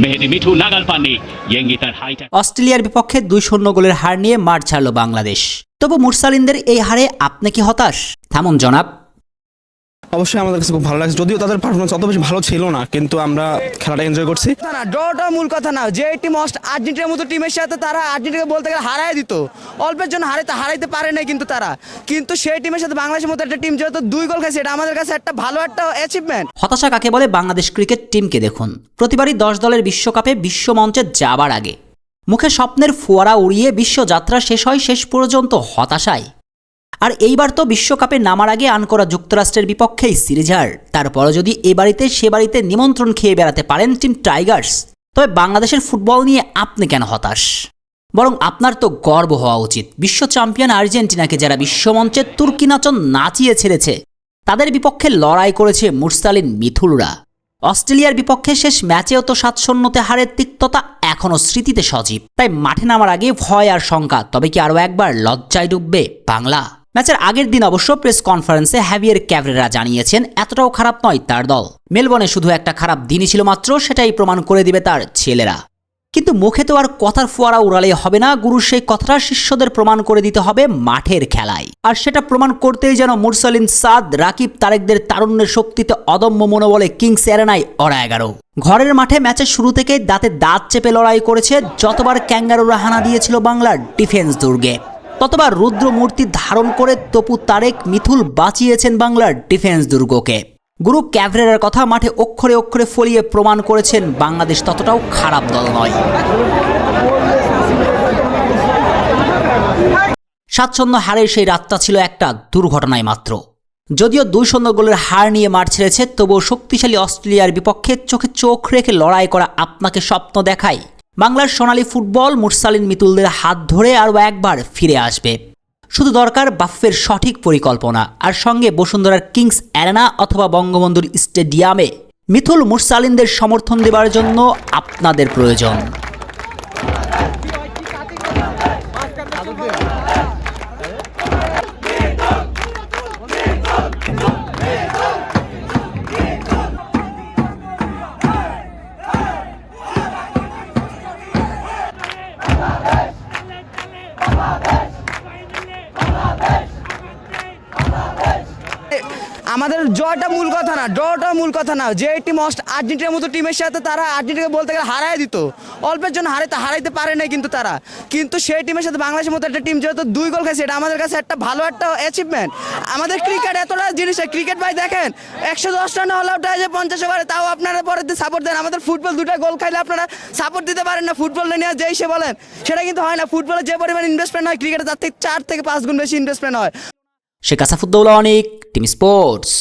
মেহেদী মিঠু নাগাল পাননি, ইয়েঙ্গি তার হাইটা। অস্ট্রেলিয়ার বিপক্ষে 2-0 গোলের হার নিয়ে মাঠ ছাড়ল বাংলাদেশ। তবু মুরসালিনদের এই হারে আপনি কি হতাশ? থামুন জনাব। অবশ্যই আমাদের কাছে খুব ভালো লাগছে, যদিও তাদের পারফরমেন্স অত বেশি ভালো ছিল না, কিন্তু আমরা খেলাটা এনজয় করছি। ড্রটা মূল কথা না, যে টিম আর্জেন্টিনার মতো টিমের সাথে তারা আর্জেন্টিনাকে বলতে গেলে হারাই দিত, অল্পের জন্য হারাইতে পারে না কিন্তু সেই টিমের সাথে বাংলাদেশের মতো একটা টিম যেহেতু 2 গোল খাইছে, এটা আমাদের কাছে একটা ভালো একটা অ্যাচিভমেন্ট। হতাশা কাকে বলে বাংলাদেশ ক্রিকেট টিমকে দেখুন। প্রতিবারই 10 দলের বিশ্বকাপে বিশ্বমঞ্চে যাবার আগে মুখে স্বপ্নের ফোয়ারা উড়িয়ে বিশ্বযাত্রা শেষ হয় শেষ পর্যন্ত হতাশায়। আর এইবার তো বিশ্বকাপে নামার আগে আনকোরা যুক্তরাষ্ট্রের বিপক্ষেই সিরিজ হার। তারপরও যদি এ বাড়িতে সে বাড়িতে নিমন্ত্রণ খেয়ে বেড়াতে পারেন টিম টাইগার্স, তবে বাংলাদেশের ফুটবল নিয়ে আপনি কেন হতাশ? বরং আপনার তো গর্ব হওয়া উচিত। বিশ্ব চ্যাম্পিয়ন আর্জেন্টিনাকে যারা বিশ্বমঞ্চে তুর্কি নাচন নাচিয়ে ছেড়েছে, তাদের বিপক্ষে লড়াই করেছে মুরসালিন মিথুলরা। অস্ট্রেলিয়ার বিপক্ষে শেষ ম্যাচেও তো 7-0 হারের তিক্ততা এখনও স্মৃতিতে সজীব। তাই মাঠে নামার আগে ভয় আর শঙ্কা, তবে কি আরও একবার লজ্জায় ডুববে বাংলা? ম্যাচের আগের দিন অবশ্য প্রেস কনফারেন্সে হ্যাভিয়ার ক্যাভরেরা জানিয়েছেন এতটাও খারাপ নয় তার দল। মেলবোর্নে শুধু একটা খারাপ দিনই ছিল মাত্র, সেটাই প্রমাণ করে দিবে তার ছেলেরা। কিন্তু মুখে তো আর কথার ফোয়ারা উড়ালেই হবে না, গুরুর সেই কথাটা শিষ্যদের প্রমাণ করে দিতে হবে মাঠের খেলায়। আর সেটা প্রমাণ করতেই যেন মুরসালিন, সাদ, রাকিব, তারেকদের তারুণ্যের শক্তিতে অদম্য মনোবলে কিংস এরেনায় ওরা 11। ঘরের মাঠে ম্যাচের শুরু থেকেই দাঁতে দাঁত চেপে লড়াই করেছে। যতবার ক্যাঙ্গারুরা হানা দিয়েছিল বাংলার ডিফেন্স দুর্গে, ততবার রুদ্র মূর্তি ধারণ করে তপু, তারেক, মিথুল বাঁচিয়েছেন বাংলার ডিফেন্স দুর্গকে। গুরু ক্যাভরেরার কথা মাঠে অক্ষরে অক্ষরে ফলিয়ে প্রমাণ করেছেন বাংলাদেশ ততটাও খারাপ দল নয়। 7-0 হারের সেই রাতটা ছিল একটা দুর্ঘটনায় মাত্র। যদিও 2-0 গোলের হার নিয়ে মাঠ ছেড়েছে, তবুও শক্তিশালী অস্ট্রেলিয়ার বিপক্ষে চোখে চোখ রেখে লড়াই করা আপনাকে স্বপ্ন দেখায় বাংলার সোনালী ফুটবল মুরসালিন মিতুলদের হাত ধরে আরও একবার ফিরে আসবে। শুধু দরকার বাফের সঠিক পরিকল্পনা, আর সঙ্গে বসুন্ধরার কিংস অ্যারেনা অথবা বঙ্গবন্ধুর স্টেডিয়ামে মিথুল মুরসালিনদের সমর্থন দেবার জন্য আপনাদের প্রয়োজন। আমাদের জয়টা মূল কথা না, ড্রটা মূল কথা না, যে টিম আর্জেন্টিনার মতো টিমের সাথে তারা আর্জেন্টিনাকে বলতে গেলে হারাই দিত, অল্পের জন্য হারাইতে পারে না কিন্তু সেই টিমের সাথে বাংলাদেশের মতো একটা টিম যেহেতু 2 গোল খাইছে, এটা আমাদের কাছে একটা ভালো একটা অ্যাচিভমেন্ট। আমাদের ক্রিকেট এতটা জিনিস, ক্রিকেট ভাই দেখেন 110 রানে হলে ওটা যে 50 ওভারে, তাও আপনারা পরে সাপোর্ট দেন। আমাদের ফুটবল 2টা গোল খাইলে আপনারা সাপোর্ট দিতে পারেন না, ফুটবল নিয়ে যেই সে বলেন, সেটা কিন্তু হয় না। ফুটবলে যে পরিমাণ ইনভেস্টমেন্ট হয়, ক্রিকেটে তার থেকে 4 থেকে 5 গুণ বেশি ইনভেস্টমেন্ট হয়। শেখ আসাফুদ্দৌলা অনেক, টিম স্পোর্টস।